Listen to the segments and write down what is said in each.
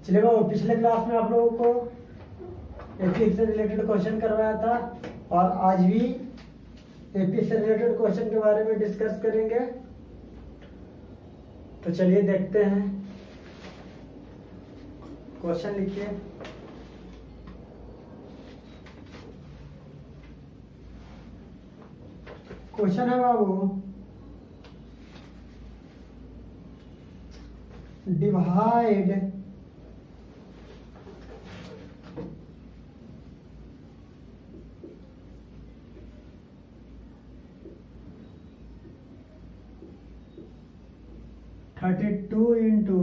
चलिए बाबू, पिछले क्लास में आप लोगों को एपी से रिलेटेड क्वेश्चन करवाया था और आज भी एपी से रिलेटेड क्वेश्चन के बारे में डिस्कस करेंगे। तो चलिए देखते हैं, क्वेश्चन लिखिए। क्वेश्चन है बाबू, divide (32 into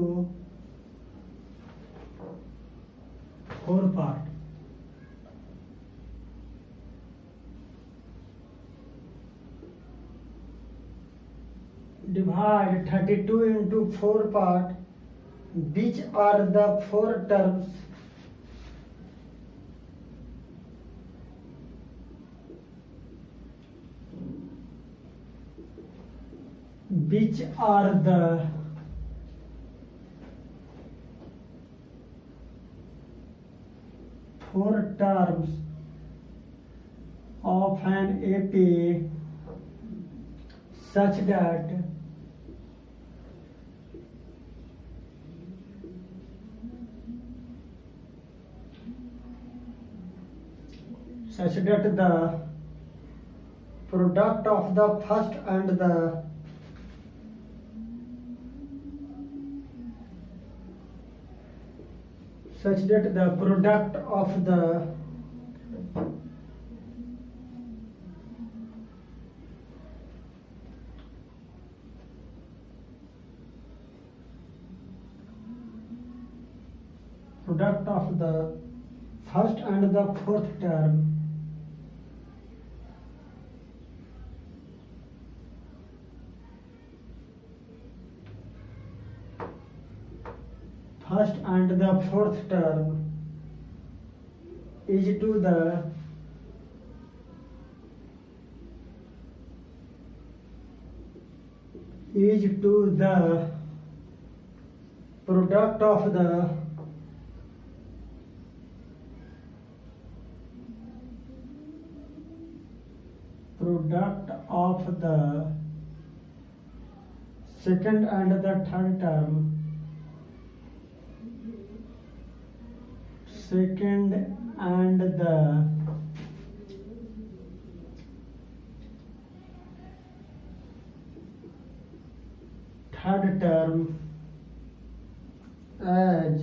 4 part). Divide 32 into 4 part. Which are the 4 terms which are the 4 terms of an AP such that the product of the first and the product of the first and the fourth term is to the product of the second and the third term. Second and the third term as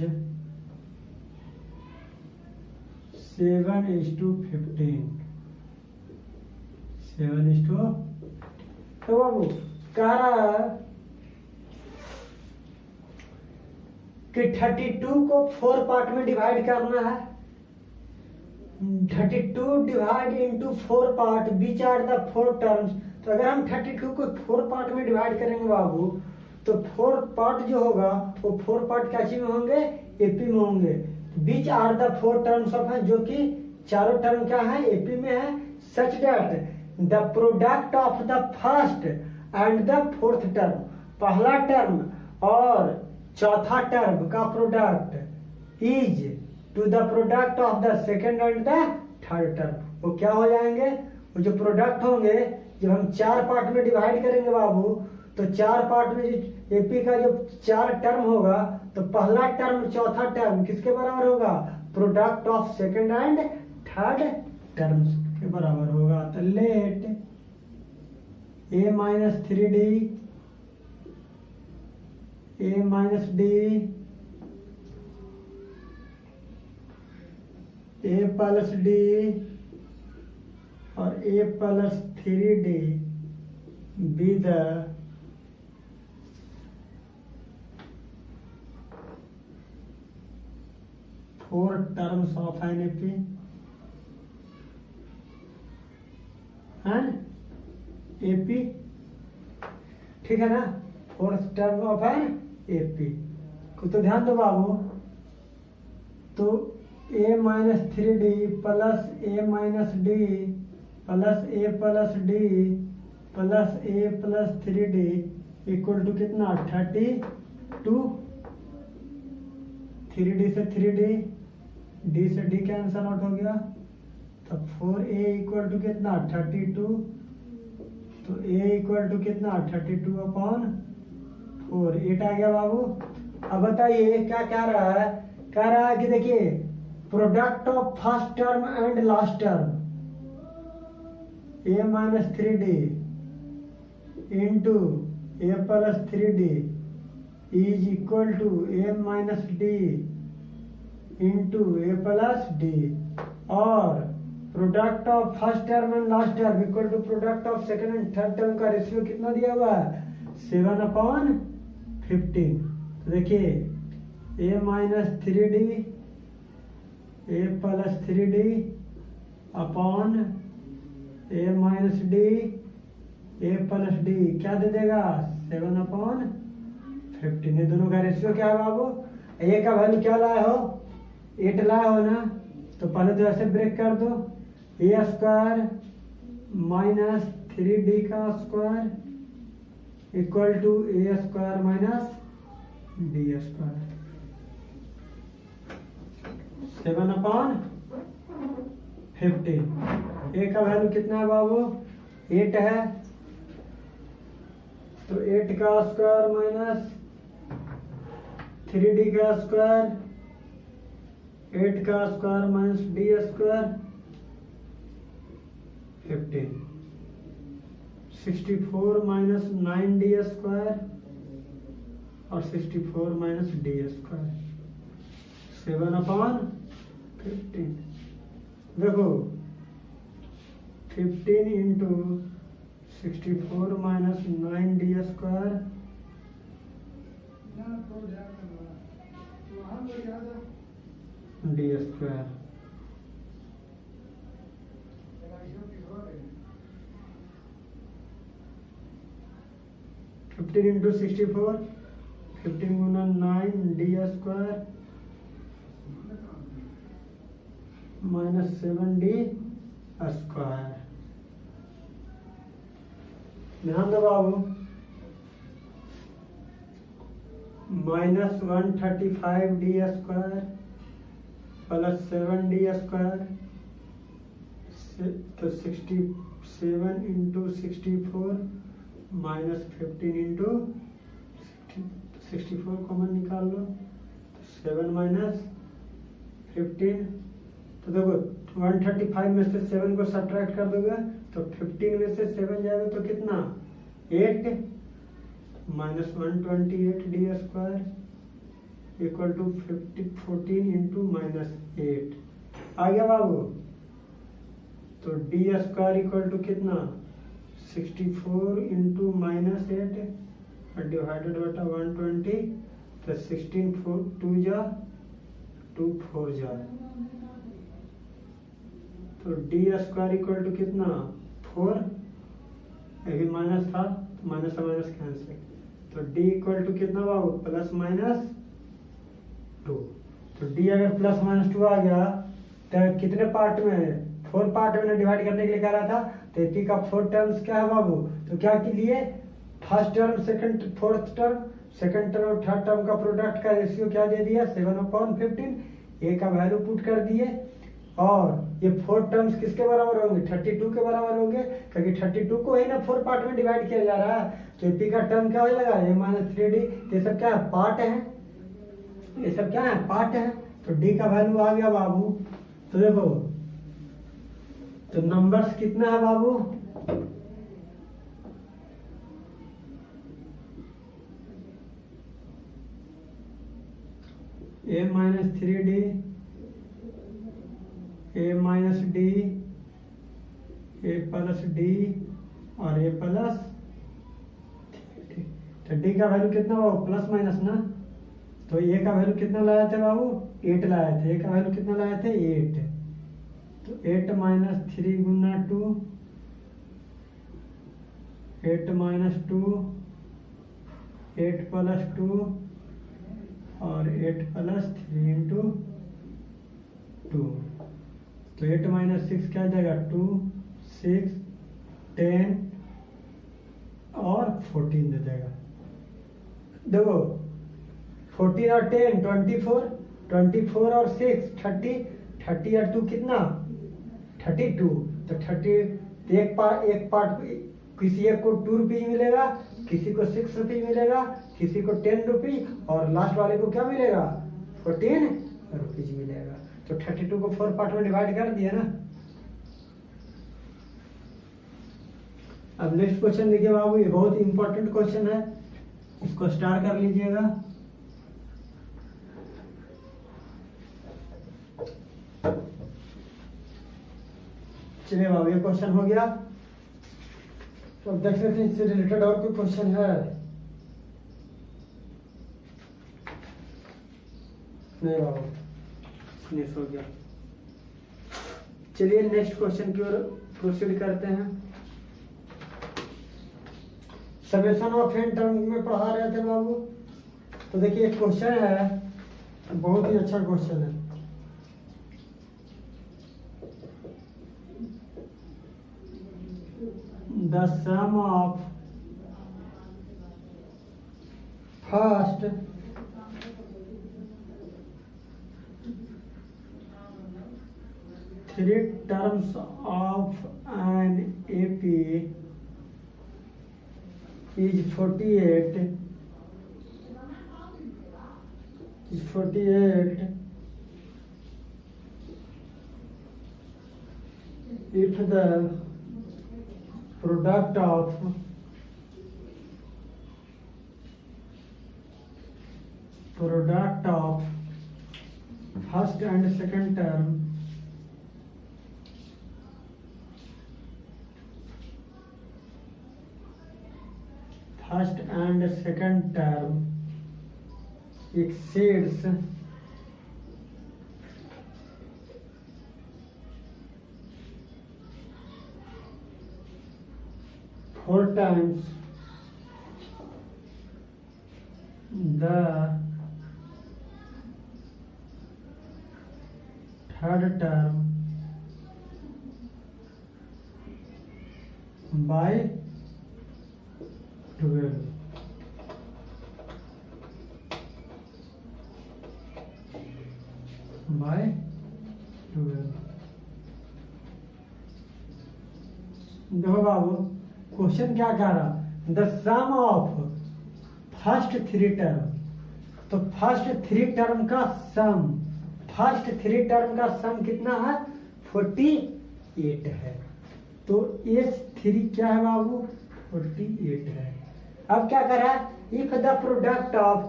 7:15. 7:15। तो बाबू कह रहा है कि 32 को 4 part में divide करना है। 32 divide into 4 part, which are the 4 terms. तो अगर हम 32 को 4 पार्ट में डिवाइड करेंगे बाबू, तो 4 पार्ट जो होगा वो 4 पार्ट क्या चीज में होंगे? एपी में होंगे। Which are the 4 terms of है, जो कि चारों टर्म क्या है? एपी में है। Such that the product of the first and the fourth term, पहला टर्म और चौथा टर्म का product is to the product of the second and the third term. वो क्या हो जाएंगे? वो जो प्रोडक्ट होंगे, जब हम 4 पार्ट में डिवाइड करेंगे बाबू, तो 4 पार्ट में जो एपी का जो 4 टर्म होगा, तो पहला टर्म चौथा टर्म किसके बराबर होगा? Product of second and third terms के बराबर होगा। तो लेट a-3d a-d a+d और a+3d be the four terms of an AP and AP। ठीक है ना? Fourth term of an AP को तो ध्यान दो बाबू। तो a-3d plus a-d plus a+d plus a+3d equal to कितना? 32। 3D से 3D, D से D कैंसल आउट हो गया, तो 4A इक्वल टू कितना 32, तो A इक्वल टू कितना 32/4, 8 आ गया बाबू। अब बताइए क्या कह रहा है, कह रहा है कि देखिए product of first term and last term A minus 3D into A plus 3D is equal to A minus D into A plus D, और product of first term and last term equal to product of second and third term का ratio कितना दिया हुआ है 7/15। तो देखिए A minus 3D A plus 3D upon A minus D A plus D क्या दे देगा 7/15। ये दोनों का रेशियो क्या है बाबू, A का वैल्यू क्या लाए हो 8 लाए हो ना, तो पहले तो ऐसे ब्रेक कर दो, A स्क्वायर माइनस 3D का square equal to A square minus D square, 7/15। A का वैल्यू कितना है बाबू 8 है, तो 8 का स्क्वायर माइनस 3D का स्क्वायर, 8 का square minus D square 15, 64 minus 9D square और 64 माइनस D स्क्वायर 7/15। देखो 15 into 64 minus 9D square D square, fifteen into 64, 15 गुना 9D square minus 7D square. ध्यान दो बाबू, minus 135D square plus 7D square, तो 67 into 64 minus 15 into 64 common निकाल लो, 7 minus 15, तो देखो 135 में से 7 को सब्ट्रैक्ट कर दोगे तो 15 में से 7 जाएगा तो कितना 8 minus 128D square equal to 14 into minus 8 आ गया बाबू। तो D स्क्वायर इक्वल टू कितना 64 इंटू माइनस 8 डिवाइडेड बटा 120, तो 16 4 2 जा 2 4 जा, तो D स्क्वायर इक्वल टू कितना 4, अभी माइनस था तो माइनस से माइनस कैंसिल, तो D इक्वल टू कितना बाबू प्लस माइनस 2। तो D अगर प्लस माइनस 2 आ गया तो कितने पार्ट में 4 पार्ट में डिवाइड करने के लिए कह रहा था, तो AP का 4 टर्म्स क्या है बाबू, तो क्या के लिए first term second fourth term second term और थर्ड टर्म का प्रोडक्ट का रेशियो क्या दे दिया 7/15, A का वैल्यू पुट कर दिए, और ये 4 टर्म्स किसके बराबर होंगे 32 के बराबर होंगे, क्योंकि 32 को ही ना 4 पार्ट में डिवाइड किया जा रहा है, तो AP का टर्म क्या हो जाएगा A माइनस 3D, ये सब क्या है पार्ट है, ये सब क्या है पार्ट है, तो D का वैल्यू आ गया बाबू। तो देखो तो नंबर्स कितना है बाबू A minus 3D A minus D A plus D और A प्लस, तो D का वैल्यू कितना बाबू प्लस माइनस ना, तो A का वैल्यू कितना लाए थे बाबू 8 लाए थे, A का वैल्यू कितना लाए थे 8, तो 8 माइनस 3 गुना 2 8 माइनस 2 8 प्लस 2 और 8 प्लस 3 इंटू 2, तो 8 माइनस 6 क्या जाएगा 2 6 10 और 14 दे देगा। देखो 14 और 10 24 24 और 6 30, 30 और 2 कितना 32। तो 30 एक पार्ट किसी एक को 2 रुपीज मिलेगा, किसी को 6 रुपीज मिलेगा, किसी को 10 रुपीज और लास्ट वाले को क्या मिलेगा 14 रुपीज मिलेगा। तो 32 को 4 पार्ट में डिवाइड कर दिया ना। अब नेक्स्ट क्वेश्चन देखिए बाबू, ये बहुत इंपॉर्टेंट क्वेश्चन है, इसको स्टार्ट कर लीजिएगा। चलिए बाबू ये क्वेश्चन हो गया। तो अब देख सकते हैं इससे रिलेटेड और कोई क्वेश्चन है? नहीं बाबू, फिनिश हो गया। चलिए नेक्स्ट क्वेश्चन की ओर प्रोसीड करते हैं। समेशन ऑफ n टर्म में पढ़ा रहे थे बाबू। तो देखिए एक क्वेश्चन है, बहुत ही अच्छा क्वेश्चन है। The sum of first three terms of an AP is 48 if the product of first and second term exceeds 4 times the third term by 12। देखो बाबू क्वेश्चन क्या कह रहा, the sum of first 3 term. तो first 3 term का sum कितना है 48 है। तो S3 क्या है बाबू 48 है। अब क्या कर रहा है, if the product of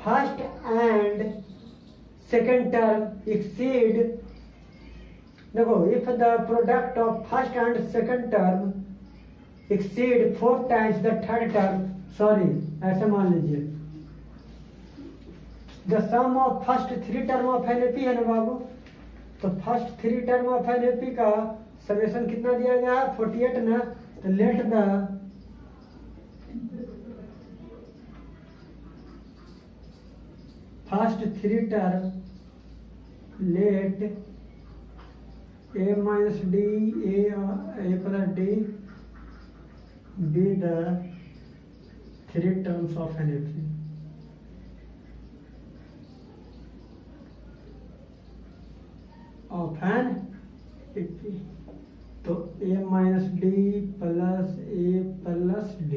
first and second term exceed, देखो if the product of first and second term exceed 4 times the third term, sorry ऐसे मान लीजिए the sum of first 3 term of an AP है ना बाबू। तो फर्स्ट 3 टर्म ऑफ एनएपी का summation कितना दिया गया है 48 ना। तो let the first 3 term let a minus d a plus d be the 3 terms of an AP। of an AP। तो a minus d plus a plus d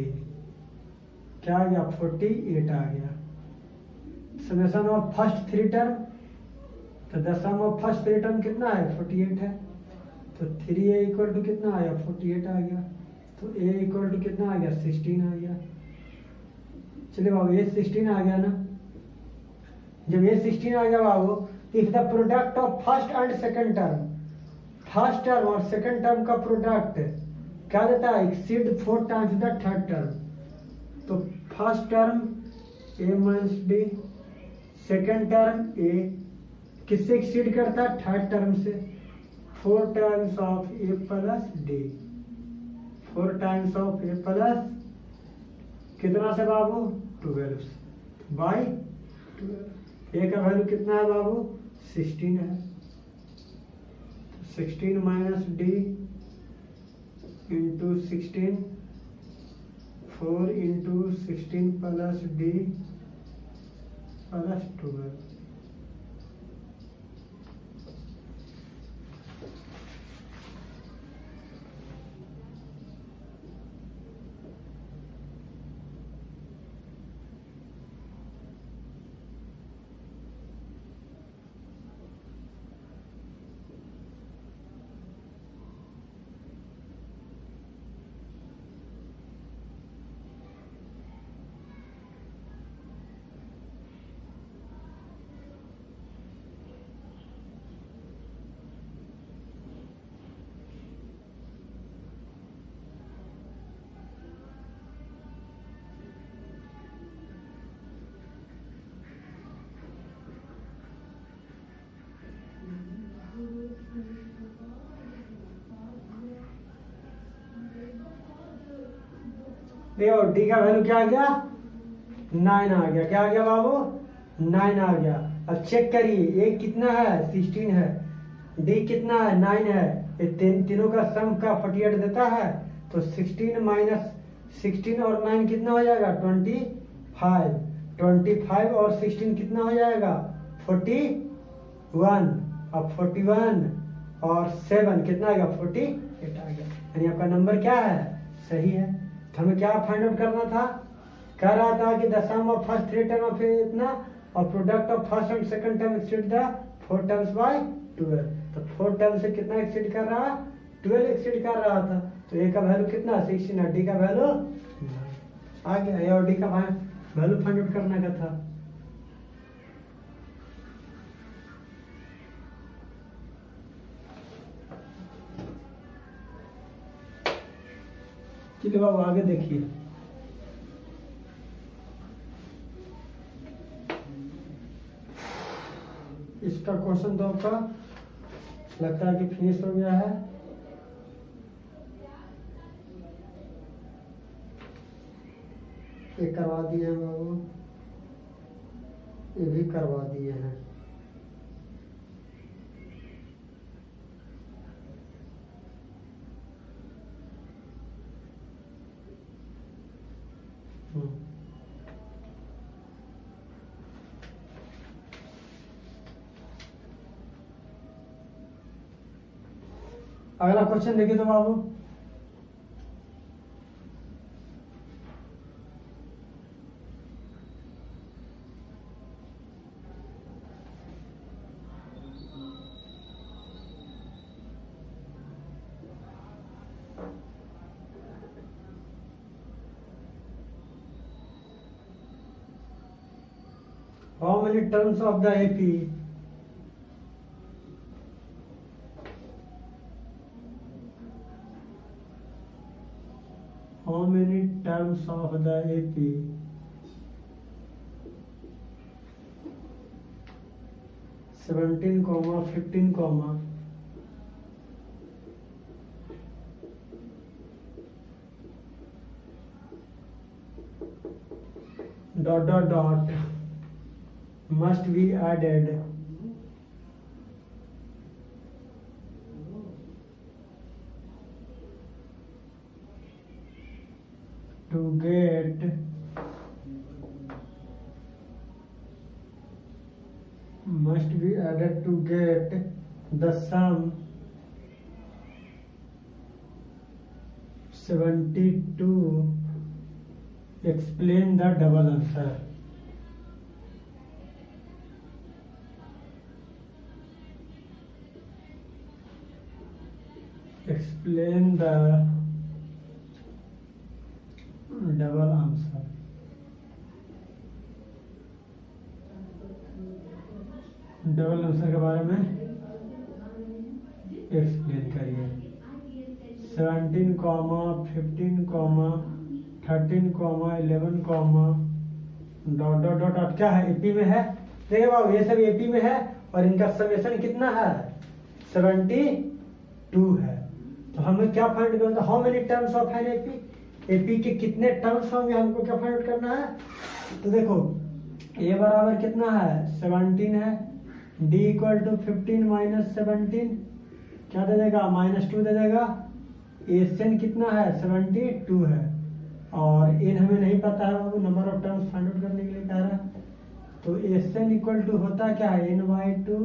क्या आ गया 48 आ गया। समेशन ऑफ फर्स्ट 3 टर्म, तो the sum of first 3 term कितना है 48 है। तो 3a इक्वल टू कितना आया 48 आ गया। तो a इक्वल टू कितना आ गया 16 आ गया। चलिए बाबू ये 16 आ गया ना। जब ये 16 आ गया बाबू, if the product of first and second term, first term और सेकंड टर्म का प्रोडक्ट क्या देता है exceed 4 times the third term. तो first term a minus D, second term a किससे एक्सीड करता है थर्ड टर्म से। 4 times of a plus D, 4 times of a plus कितना से बाबू 12 बाई 12। a का वैल्यू कितना है बाबू 16 है। 16 minus D into 16, 4 into 16 plus D plus 12। देखो डी का वैल्यू क्या आ गया 9 आ गया। क्या आ गया बाबू 9 आ गया। अब चेक करिए ए कितना है 16 है, डी कितना है 9 है, ये तीनों का सम का 48 देता है। तो 16 माइनस 16 और 9 कितना हो जाएगा 25। 25 और 16 कितना हो जाएगा 41। अब 41 और 7 कितना आएगा 48 आ गया। यानी आपका नंबर क्या है सही है। तो हमें क्या फाइंड आउट करना था, कह रहा था कि the sum of first 3 term of इतना और product of first and second term exceed the 4 terms by 12। तो 4 टर्म से कितना एक्सीड कर रहा 12 एक्सीड कर रहा था। तो ए का वैल्यू कितना 16 और डी का वैल्यू आ गया। ए और डी का वैल्यू फाइंड आउट करने का था। चलिए बाबू आगे देखिए। इसका क्वेश्चन तो आपका लगता है कि फिनिश हो गया है। ये करवा दिए हैं बाबू, ये भी करवा दिए हैं। अगला क्वेश्चन देखिए तो बाबू, how many terms of the AP? How many terms of the AP? 17, 15, dot must be added to get the sum 72. Explain the double answer. Explain the double answer. Double answer के बारे में explain करिए। 17, 15, 13, 11, dot क्या है AP में है। देखिए बाबू ये सब एपी में है और इनका समेशन कितना है 72 है। तो हमें क्या फाइंड करना है, how many terms of an AP, AP के कितने टर्म्स होंगे हमको क्या फाइंड आउट करना है। तो देखो ए बराबर कितना है 17 है, डी इक्वल टू 15 माइनस 17 क्या दे देगा -2 दे देगा। एन कितना है 72 है और एन हमें नहीं पता है बाबू, number of terms find out करने के लिए कह रहा है। तो एन इक्वल टू होता क्या है n/2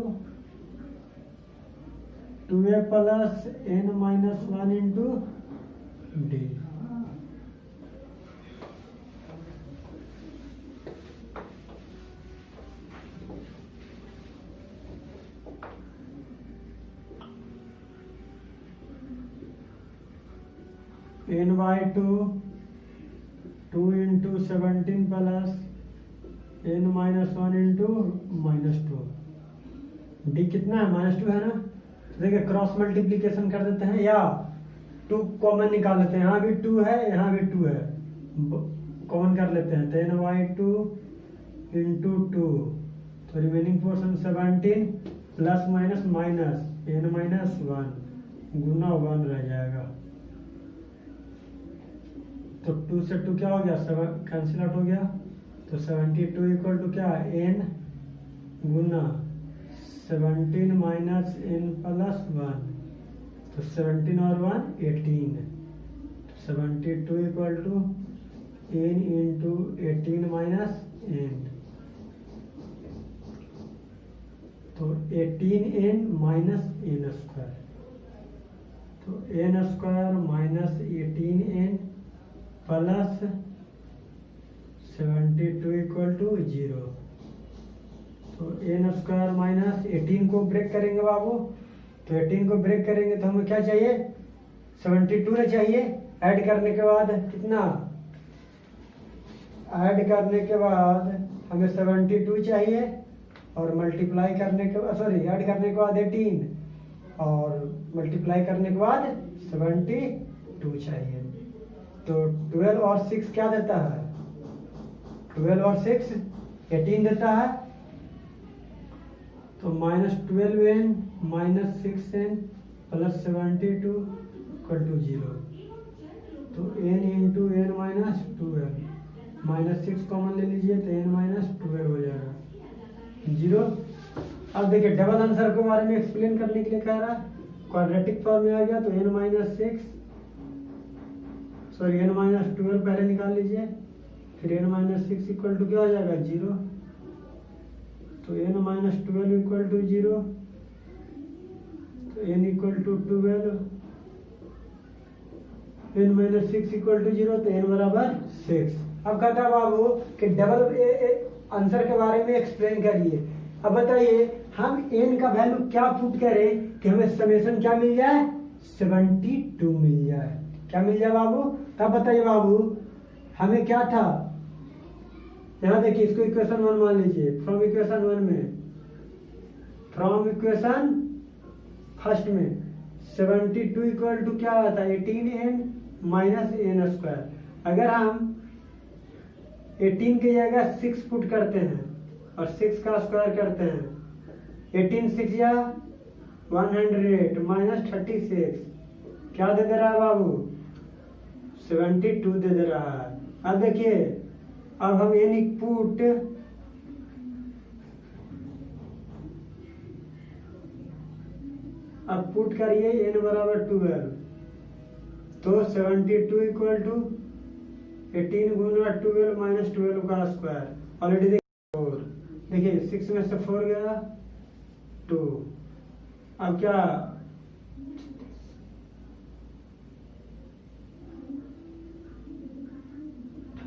2a plus n-1 into D. n/2 2 into 17 plus n-1 into -2। D कितना है -2 है ना। देखिए क्रॉस मल्टीप्लीकेशन कर देते हैं या 2 कॉमन निकाल लेते हैं। यहाँ भी 2 है यहाँ भी 2 है, कॉमन कर लेते हैं। तो n/2 इंटू 2 तो remaining portion 17 plus minus n-1 गुना 1 रह जाएगा। तो 2 से 2 क्या हो गया, 7 कैंसिल आउट हो गया। तो 72 इक्वल टू क्या, n गुना 17 माइनस n प्लस 1। तो 17 और 1 18। 72 equal to n into 18 minus n। तो 18n माइनस n स्क्वायर। तो n square minus 18n plus 72 equal to 0। तो n स्क्वायर माइनस 18 को ब्रेक करेंगे बाबू। तो 18 को ब्रेक करेंगे तो हमें क्या चाहिए, 72 ना चाहिए। ऐड करने के बाद कितना, ऐड करने के बाद हमें 72 चाहिए और मल्टीप्लाई करने के बाद, सॉरी, ऐड करने के बाद 18 और मल्टीप्लाई करने के बाद 72 चाहिए। तो 12 और 6 क्या देता है, 12 और 6 18 देता है। तो -12n minus 6n plus 72 equal to 0। तो n into n minus 12, -6 common ले लीजिए तो n माइनस 12 हो जाएगा 0। अब देखिए डबल आंसर के बारे में एक्सप्लेन करने के लिए कह रहा है, क्वाड्रेटिक फॉर्म में आ गया तो n minus 6, sorry n minus 12 पहले निकाल लीजिए, फिर n माइनस 6 इक्वल टू क्या हो जाएगा 0। तो n माइनस 12 इक्वल टू 0। तो n equal to 12, n minus 6 equal to 0। तो n बराबर 6। अब कहता है बाबू कि डबल आंसर के बारे में एक्सप्लेन करिए। अब बताइए हम n का वैल्यू क्या पुट करें कि हमें समेशन क्या मिल जाए, 72 मिल जाए। क्या मिल जाए बाबू, तब बताइए बाबू हमें क्या था। यहाँ देखिए इसको इक्वेशन 1 मान लीजिए। फ्रॉम इक्वेशन 1 में, फ्रॉम इक्वेशन फर्स्ट में 72 इक्वल टू क्या आता है, 18n माइनस n स्क्वायर। अगर हम 18 की जगह 6 पुट करते हैं और 6 का स्क्वायर करते हैं, 18 6 या 100 माइनस 36 क्या दे दे रहा है बाबू, 72 दे दे रहा है। अब देखिए अब हम यानी पुट अब पुट करिए n बराबर 12। तो 72 इक्वल टू 18 गुना 12 माइनस 12 का स्क्वायर। ऑलरेडी देखिए 6 में से 4 गया 2। अब क्या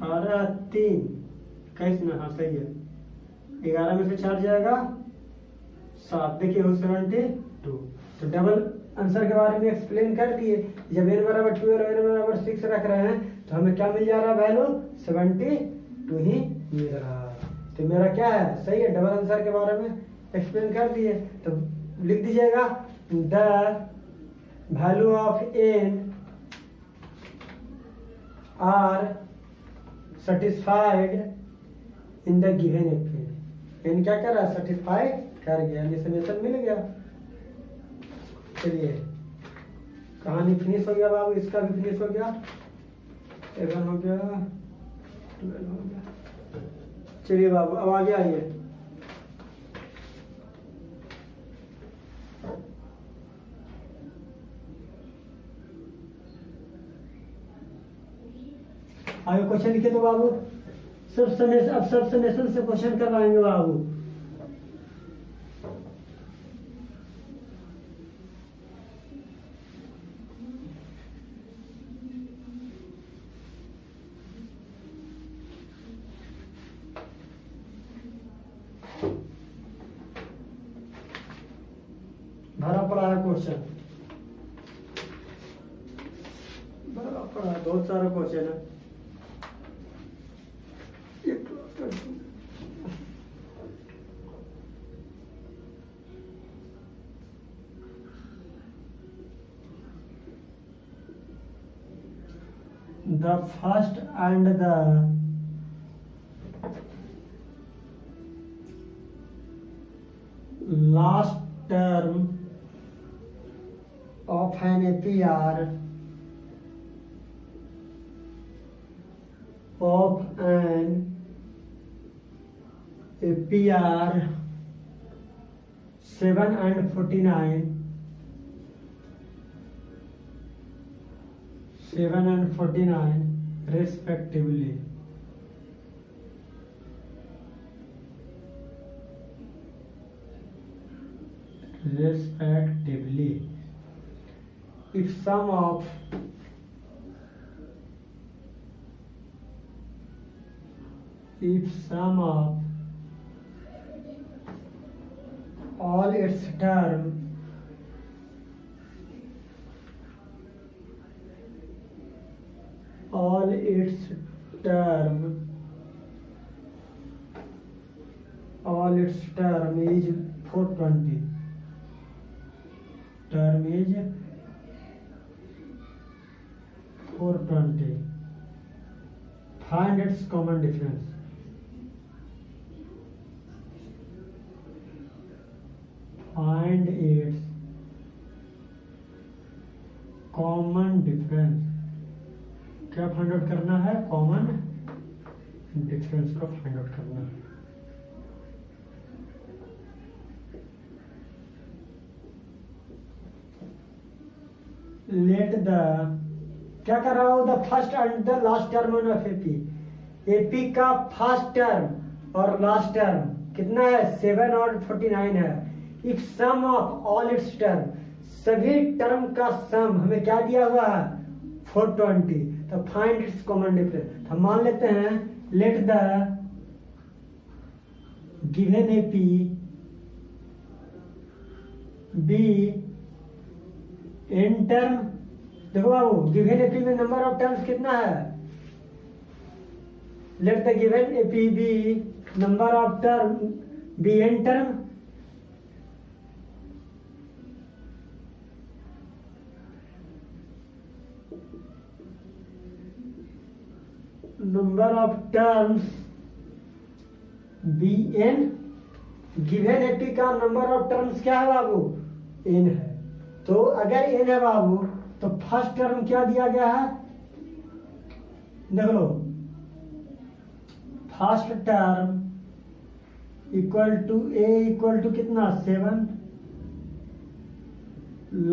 18 3 21 ना, हाँ सही है। 11 में से 4 जाएगा 7। देखिए हो 72। तो डबल आंसर के बारे में एक्सप्लेन कर दिए। जब n बराबर 2 और n बराबर 6 रख रहे हैं तो हमें क्या मिल जा रहा है, वैल्यू 72 ही मिल रहा है। तो मेरा क्या है, सही है। डबल आंसर के बारे में एक्सप्लेन कर दिए। तो लिख दीजिएगा the value of n are satisfied in the given equation. n क्या कर रहा है, सेटिस्फाइड कर गया, यानी समेशन मिल गया। चलिए कहानी फिनिश हो गया बाबू, इसका भी फिनिश हो गया। 11 हो गया, 12 हो गया। चलिए बाबू अब आगे आइए। आगे क्वेश्चन लिखे तो बाबू सब समेशन, अब सब समेशन से क्वेश्चन करवाएंगे बाबू। भरा पड़ा है क्वेश्चन, भरा पड़ा है, बहुत सारा क्वेश्चन है। The first and the last term of an APR of an APR 7 and 49 respectively. If sum of all its term is 420. Term is 420. Find its common difference. Find its common difference. क्या find out करना है? Common difference को find out करना है. Let the क्या कर रहा हूं? The first and the last term of AP. AP का फर्स्ट टर्म और लास्ट टर्म कितना है? 7 और 49 है. If sum of all its term, सभी टर्म का सम हमें क्या दिया हुआ है? 420. तो फाइंड इट्स कॉमन डिफरेंस. हम मान लेते हैं let the given AP be n term. देखो बाबू, गिवन एपी में नंबर ऑफ टर्म्स कितना है? Let the given AP be number of term be n term. Number of terms be n. Given AP का नंबर ऑफ टर्म्स क्या है बाबू? N है. तो अगर एन है बाबू तो फर्स्ट टर्म क्या दिया गया है? देख लो, first term equal to A equal to कितना? 7.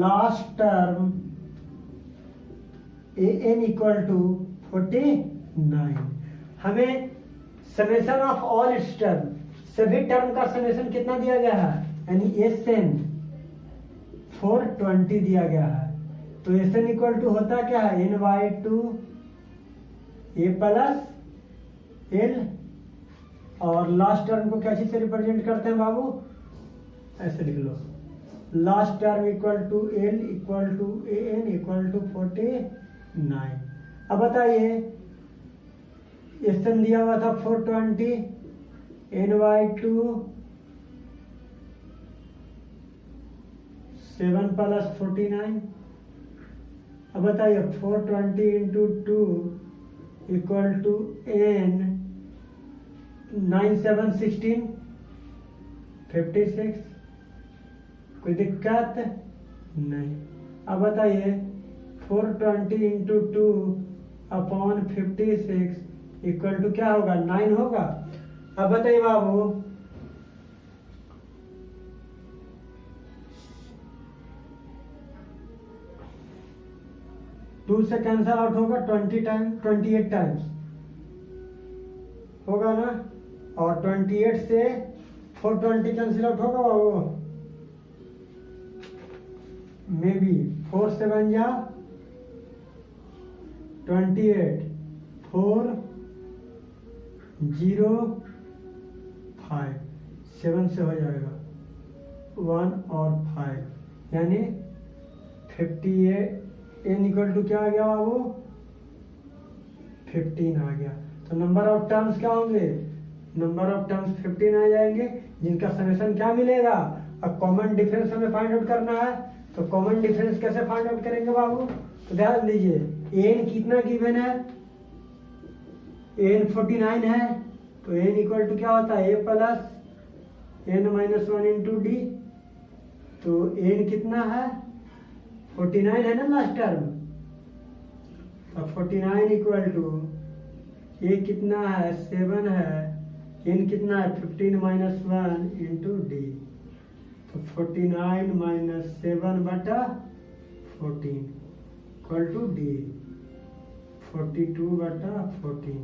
Last term A N equal to 49. हमें summation of all its term, सभी टर्म का समेशन कितना दिया गया है? यानी एस एन 420 दिया गया है. तो एस एन इक्वल टू होता क्या है? N by two A plus L. और लास्ट टर्म को कैसे से रिप्रेजेंट करते हैं बाबू? ऐसे लिख लो, last term equal to L equal to A N equal to 49. अब बताइए, एस एन दिया हुआ था 420, एन बाई टू 7 प्लस 49. अब बताइए 420 इंटू 2 इक्वल टू एन 9 7 16 56. कोई दिक्कत नहीं. अब बताइए 420 इंटू 2 अपॉन 56 इक्वल टू क्या होगा? 9 होगा. अब बताइए बाबू, 2 से कैंसल आउट होगा 28 टाइम्स होगा ना. और 28 से 420 कैंसिल आउट होगा बाबू. मे बी 4 7 जा 28, 4 0 5, 7 से हो जाएगा 1 और 5, यानी 58. एन इक्वल टू क्या आ गया बाबू? 15 आ गया. तो नंबर ऑफ टर्म्स क्या होंगे? नंबर ऑफ टर्म्स 15 आ जाएंगे, जिनका समेशन क्या मिलेगा? अब कॉमन डिफरेंस हमें फाइंड आउट करना है. तो कॉमन डिफरेंस कैसे फाइंड आउट करेंगे बाबू? तो ध्यान दीजिए, एन कितना गिवन है? एन 49 है. तो एन इक्वल टू क्या होता है? A plus N minus 1 into D. तो एन कितना है? 49 है ना लास्ट टर्म. तो 49 इक्वल टू ए कितना है 7 है, n कितना है 15 माइनस 1 इंटू डी, तो 49 माइनस 7 बटा 14 इक्वल टू डी 42 बटा 14,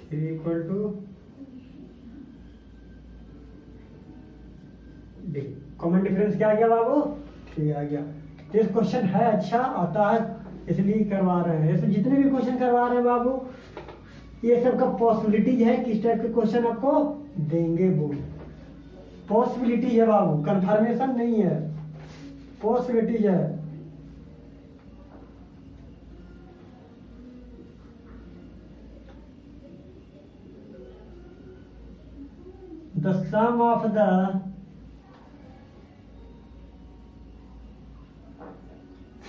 3 equal to d. Common difference क्या आ गया बाबू? 3 आ गया। ये क्वेश्चन है अच्छा आता है इसलिए करवा रहे हैं। इसमें जितने भी क्वेश्चन करवा रहे हैं बाबू, ये सब का पॉसिबिलिटीज है किस टाइप के क्वेश्चन आपको देंगे वो। पॉसिबिलिटी है बाबू, कंफर्मेशन नहीं है, पॉसिबिलिटीज है। The sum of the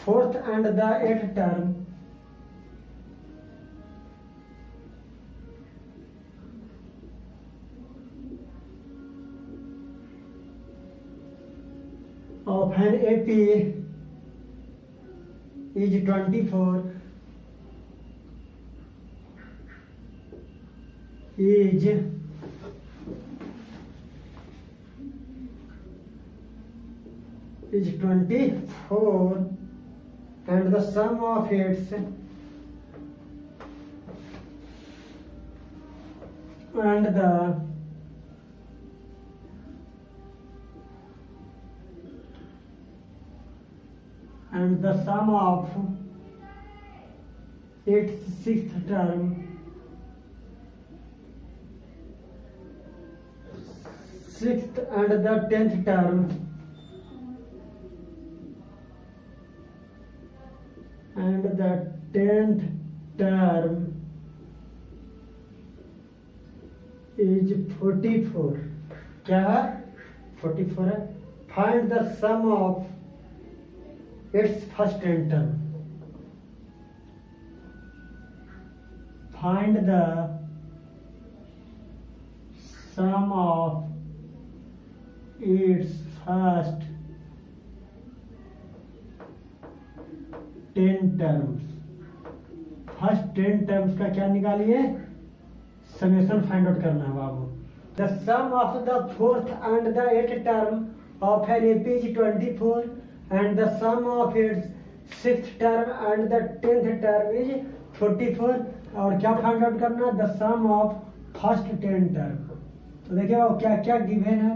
fourth and the eighth term of an AP is 24 is 24 and the sum of its and the sum of its sixth term sixth and the 10th term and the 10th term is 44। क्या है? 44 है। Find the sum of its first 10 term। Find the sum of its first 10 terms। First 10 terms का क्या निकालिए? Summation find out करना है बाबू। The sum of the fourth and the eighth term of an AP is 24 and the sum of its sixth term and the 10th term is 44। और क्या find out करना? The sum of first 10 term. तो देखिए बाबू क्या क्या given है।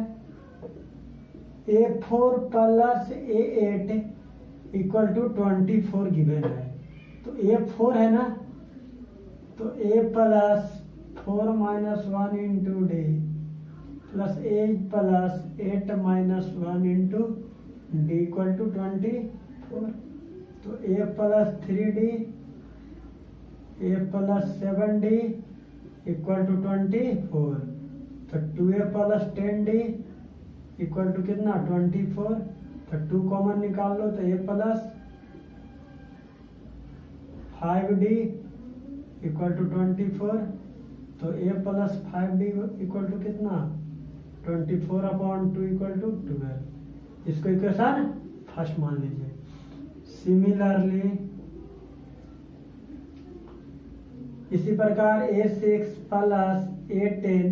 A4 plus A8 equal to 24 given है। तो A4 है ना, तो A plus 4 minus 1 into d plus A plus 8 minus 1 into d equal to 24। तो A plus 3D A plus 7D equal to 24। तो 2A plus 10D equal to कितना? 24। तो 2 common निकाल लो, तो A plus 5D equal to 24। तो A plus 5D equal to कितना? 24 upon 2 equal to 12। इसको equation first मान लीजिए। सिमिलरली इसी प्रकार A6 plus A10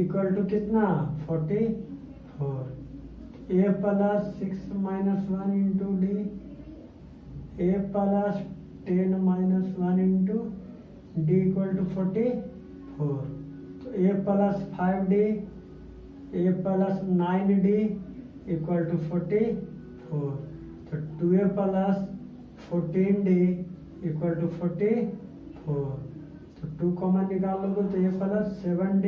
equal to कितना? 44। A plus 6 minus 1 into d A plus 10 minus 1 into d equal to 44। तो A plus 5D A plus 9D equal to 44। तो 2A plus 14D equal to 44। तो 2 common निकाल लोगे, तो A plus 7D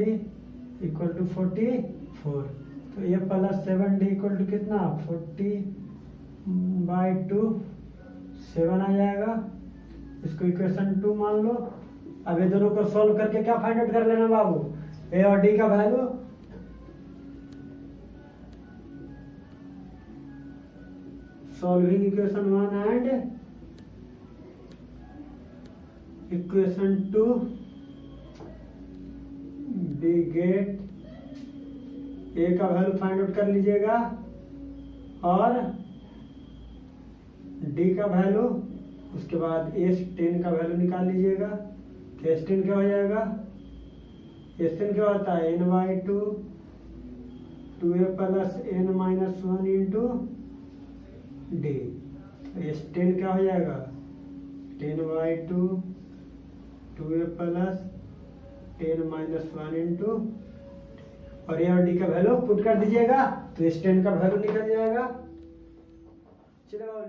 equal to 44। तो A plus 7D equal to कितना? 40/2 7 आ जाएगा। इसको इक्वेशन 2 मान लो। अब ये दोनों को सॉल्व करके क्या फाइंड आउट कर लेना बाबू? A और D का value. Solving equation 1 and equation 2 we get A का वैल्यू फाइंड आउट कर लीजिएगा और D का वैल्यू उसके बाद एस 10 का वैल्यू निकाल लीजिएगा। तो एस 10 क्या हो जाएगा, एस 10 क्या होता है n/2 2a plus n minus 1 into D. S 10 क्या हो जाएगा 10/2 2a प्लस 10 माइनस 1 इंटू, और ए और डी का वैल्यू पुट कर दीजिएगा तो एस 10 का वैल्यू निकल जाएगा। चलो